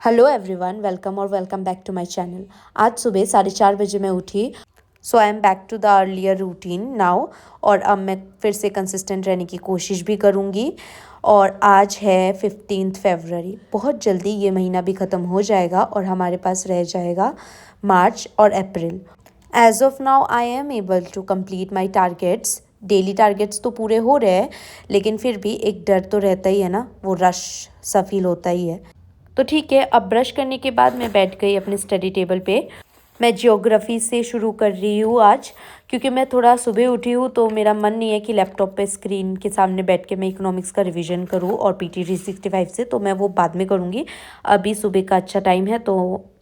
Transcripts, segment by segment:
Hello everyone, welcome back to my channel. आज सुबह 4:30 बजे मैं उठी। So I am back to the earlier routine now. और अब मैं फिर से कंसिस्टेंट रहने की कोशिश भी करूँगी। और आज है 15 फरवरी। बहुत जल्दी ये महीना भी ख़त्म हो जाएगा और हमारे पास रह जाएगा मार्च और April. As of now I am able to complete my targets. Daily targets तो पूरे हो रहे हैं, लेकिन फिर भी एक डर तो रहता ही है ना, वो रश सा फील होता ही है। तो ठीक है, अब ब्रश करने के बाद मैं बैठ गई अपने स्टडी टेबल पे। मैं जियोग्राफी से शुरू कर रही हूँ आज, क्योंकि मैं थोड़ा सुबह उठी हूँ तो मेरा मन नहीं है कि लैपटॉप पे स्क्रीन के सामने बैठ के मैं इकोनॉमिक्स का रिवीजन करूँ और पीटी 365 से, तो मैं वो बाद में करूँगी। अभी सुबह का अच्छा टाइम है तो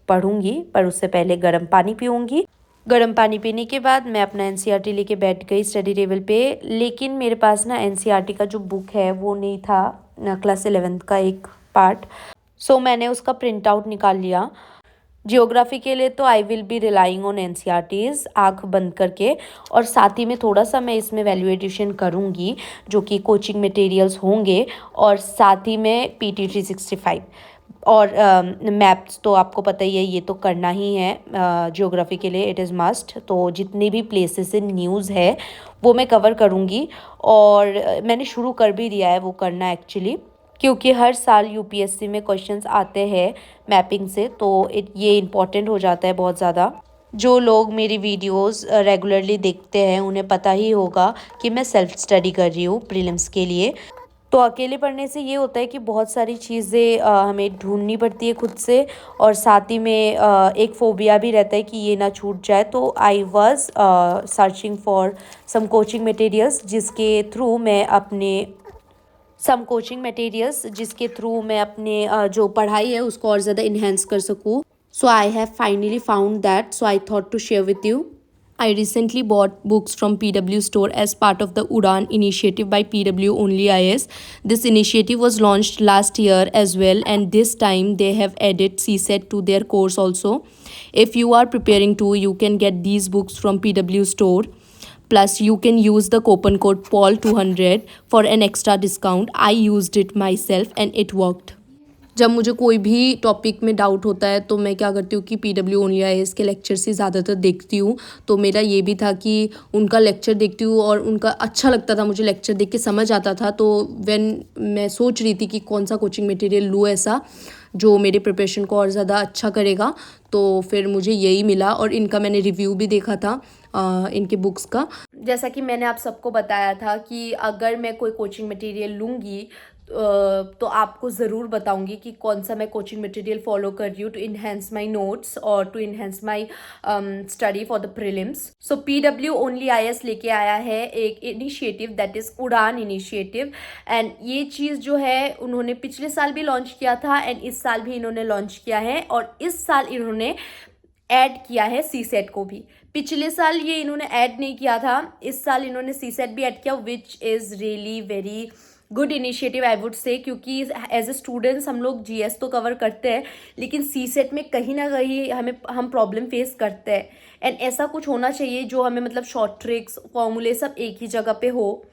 पढ़ूँगी, पर उससे पहले गर्म पानी पीऊँगी। गर्म पानी पीने के बाद मैं अपना एनसीईआरटी लेके बैठ गई स्टडी टेबल पे। लेकिन मेरे पास ना एनसीईआरटी का जो बुक है वो नहीं था, क्लास 11th का एक पार्ट। सो मैंने उसका प्रिंट आउट निकाल लिया। जियोग्राफी के लिए तो I will be relying on NCERTs आँख बंद करके, और साथ ही में थोड़ा सा मैं इसमें वैल्यू एडिशन करूँगी, जो कि कोचिंग मटेरियल्स होंगे, और साथ ही में पीटी 365 और मैप्स तो आपको पता ही है, ये तो करना ही है जियोग्राफी के लिए, इट इज़ मस्ट। तो जितनी भी प्लेसेस से न्यूज़ है वो मैं कवर करूँगी, और मैंने शुरू कर भी दिया है वो करना एक्चुअली, क्योंकि हर साल यूपीएससी में क्वेश्चंस आते हैं मैपिंग से, तो ये इम्पॉर्टेंट हो जाता है बहुत ज़्यादा। जो लोग मेरी वीडियोस रेगुलरली देखते हैं उन्हें पता ही होगा कि मैं सेल्फ स्टडी कर रही हूँ प्रीलिम्स के लिए। तो अकेले पढ़ने से ये होता है कि बहुत सारी चीज़ें हमें ढूंढनी पड़ती है खुद से, और साथ ही में एक फोबिया भी रहता है कि ये ना छूट जाए। तो I was searching for some coaching materials जिसके थ्रू मैं अपने जो पढ़ाई है उसको और ज़्यादा इन्हेंस कर सकूँ। So I have finally found that, so I thought to share with you. I recently bought books from PW Store as part of the Udan initiative by PW Only IS. This initiative was launched last year as well, and this time they have added CSET to their course also. If you are preparing to, you can get these books from PW Store. Plus, you can use the coupon code PAUL200 for an extra discount. I used it myself and it worked. जब मुझे कोई भी topic में doubt होता है तो मैं क्या करती हूँ कि PW ओनली IAS के लेक्चर से ज़्यादातर देखती हूँ। तो मेरा ये भी था कि उनका लेक्चर देखती हूँ और उनका अच्छा लगता था, मुझे लेक्चर देख के समझ आता था। तो मैं सोच रही थी कि कौन सा कोचिंग मटेरियल लूँ ऐसा जो मेरे प्रिपरेशन को और ज़्यादा अच्छा करेगा, तो फिर मुझे यही मिला। और इनका मैंने रिव्यू भी देखा था इनके बुक्स का। जैसा कि मैंने आप सबको बताया था कि अगर मैं कोई कोचिंग मटेरियल लूँगी तो आपको ज़रूर बताऊंगी कि कौन सा मैं कोचिंग मटेरियल फॉलो कर रही हूँ टू इन्हेंस माय नोट्स और to enhance my study for the prelims. So PW only IS लेके आया है एक initiative, that is Udaan initiative. And ये चीज़ जो है उन्होंने पिछले साल भी लॉन्च किया था एंड इस साल भी इन्होंने लॉन्च किया है, और इस साल इन्होंने ऐड किया है CSET को भी। पिछले साल ये इन्होंने ऐड नहीं किया था, इस साल इन्होंने CSET भी ऐड किया, which is really very good initiative I would say. क्योंकि एज ए स्टूडेंट्स हम लोग GS तो कवर करते हैं, लेकिन CSET में कहीं ना कहीं हम प्रॉब्लम फेस करते हैं। एंड ऐसा कुछ होना चाहिए जो हमें मतलब शॉर्ट ट्रिक्स फॉर्मूले सब एक ही जगह पे हो,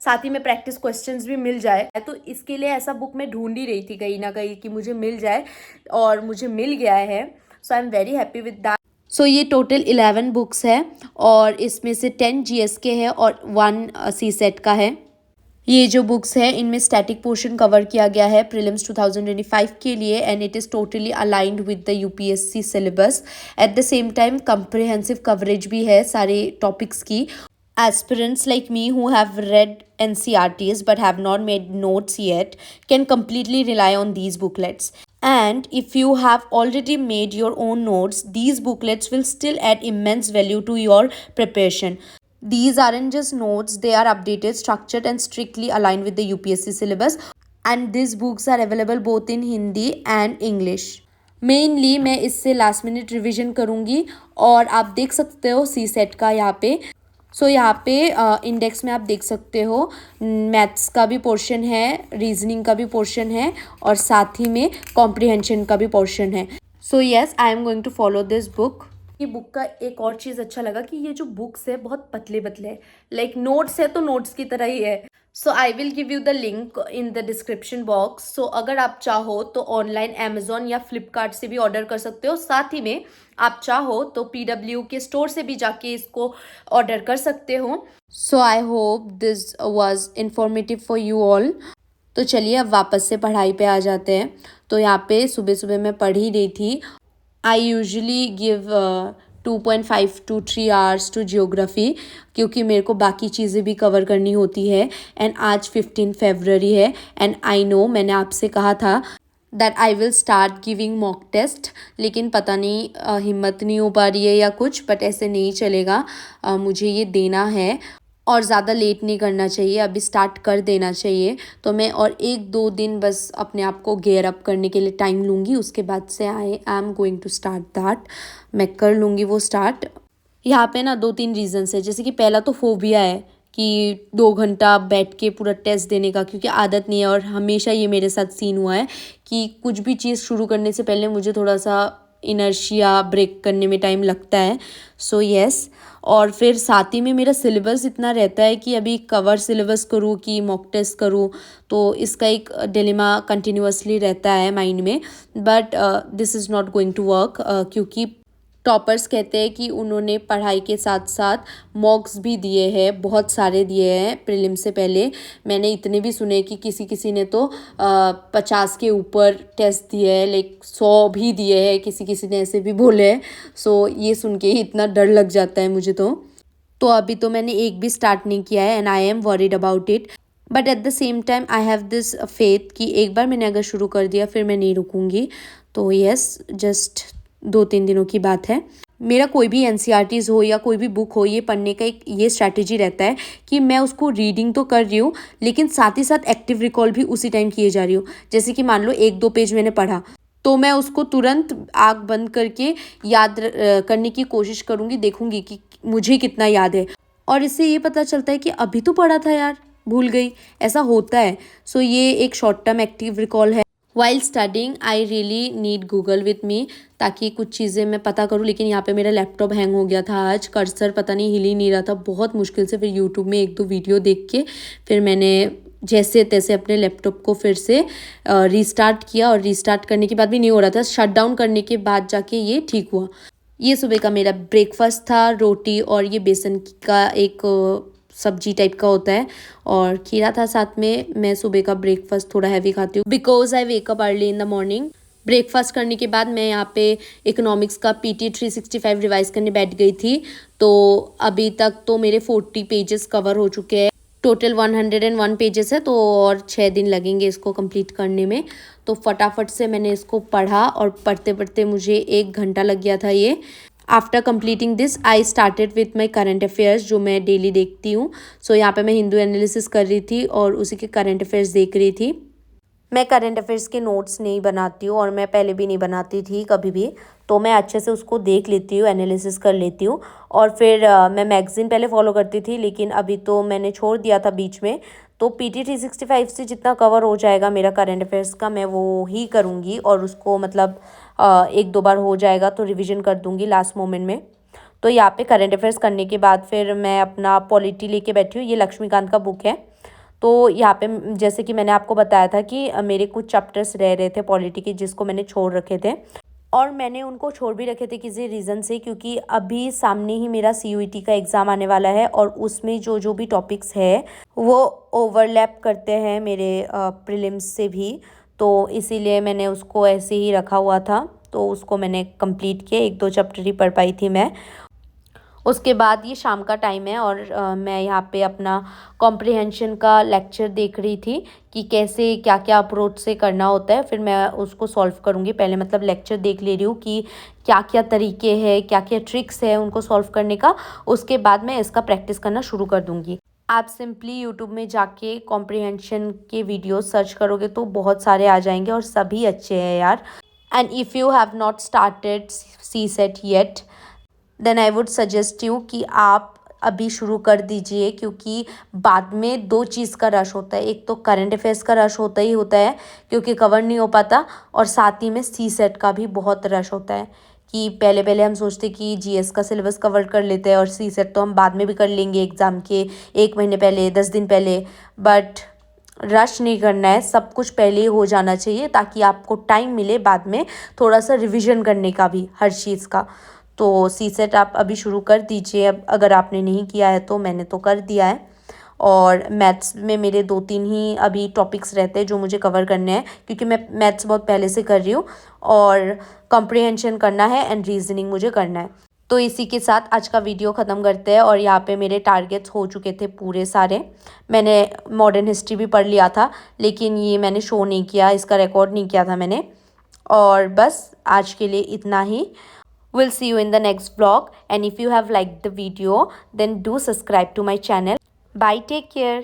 साथ ही में प्रैक्टिस क्वेश्चंस भी मिल जाए। तो इसके लिए ऐसा बुक मैं ढूंढ ही रही थी कहीं ना कहीं कि मुझे मिल जाए, और मुझे मिल गया है। So I am very happy with that. सो ये टोटल 11 बुक्स है, और इसमें से 10 GS के हैं और 1 CSET का है। ये जो बुक्स है इनमें स्टैटिक पोर्शन कवर किया गया है प्रीलिम्स 2025 के लिए, and it is totally aligned with the UPSC syllabus. At the same time comprehensive coverage भी है सारे टॉपिक्स की। Aspirants like me who have read NCERTs but have not made notes yet can completely rely on these booklets. And if you have already made your own notes, these booklets will still add immense value to your preparation. These aren't just notes, they are updated, structured and strictly aligned with the UPSC syllabus. And these books are available both in Hindi and English. Mainly मैं इससे last minute revision करूँगी, और आप देख सकते हो CSET का यहाँ पे। सो यहाँ पे इंडेक्स में आप देख सकते हो मैथ्स का भी पोर्शन है, रीजनिंग का भी पोर्शन है, और साथ ही में कॉम्प्रिहेंशन का भी पोर्शन है। So yes, I am going to follow this book. कि बुक का एक और चीज़ अच्छा लगा कि ये जो बुक्स है बहुत पतले पतले है, लाइक नोट्स है तो नोट्स की तरह ही है। So I will give you the link in the description box. So अगर आप चाहो तो ऑनलाइन अमेजोन या फ्लिपकार्ट से भी ऑर्डर कर सकते हो, साथ ही में आप चाहो तो पीडब्ल्यू के स्टोर से भी जाके इसको ऑर्डर कर सकते हो। So I hope this was informative for you all. तो चलिए अब वापस से पढ़ाई पे आ जाते हैं। तो यहाँ पे सुबह सुबह मैं पढ़ ही रही थी। I usually give 2.5 to 3 hours to geography, क्योंकि मेरे को बाकी चीज़ें भी कवर करनी होती है। एंड आज 15 फरवरी है एंड आई नो मैंने आपसे कहा था that I will start giving mock test, लेकिन पता नहीं हिम्मत नहीं हो पा रही है या कुछ, बट ऐसे नहीं चलेगा। मुझे ये देना है और ज़्यादा लेट नहीं करना चाहिए, अभी स्टार्ट कर देना चाहिए। तो मैं और 1-2 दिन बस अपने आप को गेयर अप करने के लिए टाइम लूँगी, उसके बाद से I am going to start that. मैं कर लूँगी वो स्टार्ट। यहाँ पे ना 2-3 रीजंस है। जैसे कि पहला तो फोबिया है कि 2 घंटा बैठ के पूरा टेस्ट देने का, क्योंकि आदत नहीं है और हमेशा ये मेरे साथ सीन हुआ है कि कुछ भी चीज़ शुरू करने से पहले मुझे थोड़ा सा इनर्शिया ब्रेक करने में टाइम लगता है। So yes. और फिर साथ ही में मेरा सिलेबस इतना रहता है कि अभी कवर सिलेबस करूँ कि मॉक टेस्ट करूँ, तो इसका एक डिलेमा कंटिन्यूअसली रहता है माइंड में। But this is not going to work, क्योंकि टॉपर्स कहते हैं कि उन्होंने पढ़ाई के साथ साथ मॉक्स भी दिए हैं, बहुत सारे दिए हैं प्रीलिम से पहले। मैंने इतने भी सुने कि किसी किसी ने तो 50 के ऊपर टेस्ट दिए हैं, लाइक 100 भी दिए हैं, किसी किसी ने ऐसे भी बोले हैं। सो ये सुन के ही इतना डर लग जाता है मुझे। तो अभी तो मैंने एक भी स्टार्ट नहीं किया है and I am worried about it. But at the same time I have this faith कि एक बार मैंने अगर शुरू कर दिया फिर मैं नहीं रुकूंगी। तो यस, जस्ट 2-3 दिनों की बात है। मेरा कोई भी एनसीईआरटीज़ हो या कोई भी बुक हो, ये पढ़ने का एक ये स्ट्रैटेजी रहता है कि मैं उसको रीडिंग तो कर रही हूँ, लेकिन साथ ही साथ एक्टिव रिकॉल भी उसी टाइम किए जा रही हूँ। जैसे कि मान लो 1-2 पेज मैंने पढ़ा, तो मैं उसको तुरंत आँख बंद करके याद करने की कोशिश करूँगी, देखूँगी कि मुझे कितना याद है। और इससे ये पता चलता है कि अभी तो पढ़ा था यार, भूल गई, ऐसा होता है। सो ये एक शॉर्ट टर्म एक्टिव रिकॉल है। While studying I really need Google with me, ताकि कुछ चीज़ें मैं पता करूँ। लेकिन यहाँ पे मेरा लैपटॉप हैंग हो गया था आज, कर्सर पता नहीं हिल ही नहीं रहा था, बहुत मुश्किल से। फिर यूट्यूब में 1-2 वीडियो देख के फिर मैंने जैसे तैसे अपने लैपटॉप को फिर से रीस्टार्ट किया, और रीस्टार्ट करने के बाद भी नहीं हो रहा था, शट डाउन करने के बाद जाके ये ठीक हुआ। ये सुबह का मेरा ब्रेकफास्ट था, रोटी और ये बेसन का एक सब्जी टाइप का होता है, और खीरा था साथ में। मैं सुबह का ब्रेकफास्ट थोड़ा हैवी खाती हूँ because I wake up early in the morning. Breakfast करने के बाद मैं यहाँ पे इकोनॉमिक्स का PT 365 रिवाइज करने बैठ गई थी। तो अभी तक तो मेरे 40 पेजेस कवर हो चुके हैं। टोटल 101 पेजेस है, तो और 6 दिन लगेंगे इसको कंप्लीट करने में। तो फटाफट से मैंने इसको पढ़ा और पढ़ते पढ़ते मुझे 1 घंटा लग गया था ये। After completing this I started with my current affairs, जो मैं डेली देखती हूँ। सो यहाँ पे मैं हिंदू एनालिसिस कर रही थी और उसी के करंट अफेयर्स देख रही थी। मैं करंट अफेयर्स के नोट्स नहीं बनाती हूँ और मैं पहले भी नहीं बनाती थी कभी भी। तो मैं अच्छे से उसको देख लेती हूँ, एनालिसिस कर लेती हूँ। और फिर मैं मैगज़ीन पहले फॉलो करती थी, लेकिन अभी तो मैंने छोड़ दिया था बीच में। तो PT 365 से जितना कवर हो जाएगा मेरा करंट अफेयर्स का, मैं वो ही करूँगी। और उसको मतलब 1-2 बार हो जाएगा तो रिविज़न कर दूँगी लास्ट मोमेंट में। तो यहाँ पे करंट अफेयर्स करने के बाद फिर मैं अपना पॉलिटी लेके बैठी हूँ। ये लक्ष्मीकांत का बुक है। तो यहाँ पे जैसे कि मैंने आपको बताया था कि मेरे कुछ चैप्टर्स रह रहे थे पॉलिटी के, जिसको मैंने छोड़ रखे थे। और मैंने उनको छोड़ भी रखे थे किसी रीज़न से, क्योंकि अभी सामने ही मेरा CUET का एग्ज़ाम आने वाला है और उसमें जो जो भी टॉपिक्स है वो ओवरलैप करते हैं मेरे प्रीलिम्स से भी। तो इसीलिए मैंने उसको ऐसे ही रखा हुआ था। तो उसको मैंने कंप्लीट किया, 1-2 चैप्टर ही पढ़ पाई थी मैं। उसके बाद ये शाम का टाइम है और मैं यहाँ पे अपना कॉम्प्रिहेंशन का लेक्चर देख रही थी कि कैसे क्या क्या अप्रोच से करना होता है। फिर मैं उसको सॉल्व करूँगी। पहले मतलब लेक्चर देख ले रही हूँ कि क्या क्या तरीके हैं, क्या क्या ट्रिक्स है उनको सॉल्व करने का। उसके बाद मैं इसका प्रैक्टिस करना शुरू कर दूँगी। आप सिंपली यूट्यूब में जाके कॉम्प्रिहेंशन के वीडियो सर्च करोगे तो बहुत सारे आ जाएंगे और सभी अच्छे हैं यार। And if you have not started CSET yet, then I would suggest you कि आप अभी शुरू कर दीजिए, क्योंकि बाद में 2 चीज़ का रश होता है। एक तो करंट अफेयर्स का रश होता ही होता है क्योंकि कवर नहीं हो पाता, और साथ ही में CSET का भी बहुत रश होता है कि पहले पहले हम सोचते कि जीएस का सिलेबस कवर कर लेते हैं और सी सेट तो हम बाद में भी कर लेंगे एग्ज़ाम के 1 महीने पहले, 10 दिन पहले। बट रश नहीं करना है, सब कुछ पहले ही हो जाना चाहिए ताकि आपको टाइम मिले बाद में थोड़ा सा रिविज़न करने का भी हर चीज़ का। तो सी सेट आप अभी शुरू कर दीजिए, अब अगर आपने नहीं किया है तो। मैंने तो कर दिया है। और मैथ्स में मेरे 2-3 ही अभी टॉपिक्स रहते हैं जो मुझे कवर करने हैं, क्योंकि मैं मैथ्स बहुत पहले से कर रही हूँ और कॉम्प्रिहेंशन करना है एंड रीजनिंग मुझे करना है। तो इसी के साथ आज का वीडियो ख़त्म करते हैं। और यहाँ पे मेरे टारगेट्स हो चुके थे पूरे सारे। मैंने मॉडर्न हिस्ट्री भी पढ़ लिया था, लेकिन ये मैंने शो नहीं किया, इसका रिकॉर्ड नहीं किया था मैंने। और बस आज के लिए इतना ही। We'll see you in the next vlog, and if you have liked the video then do subscribe to my channel. Bye, take care.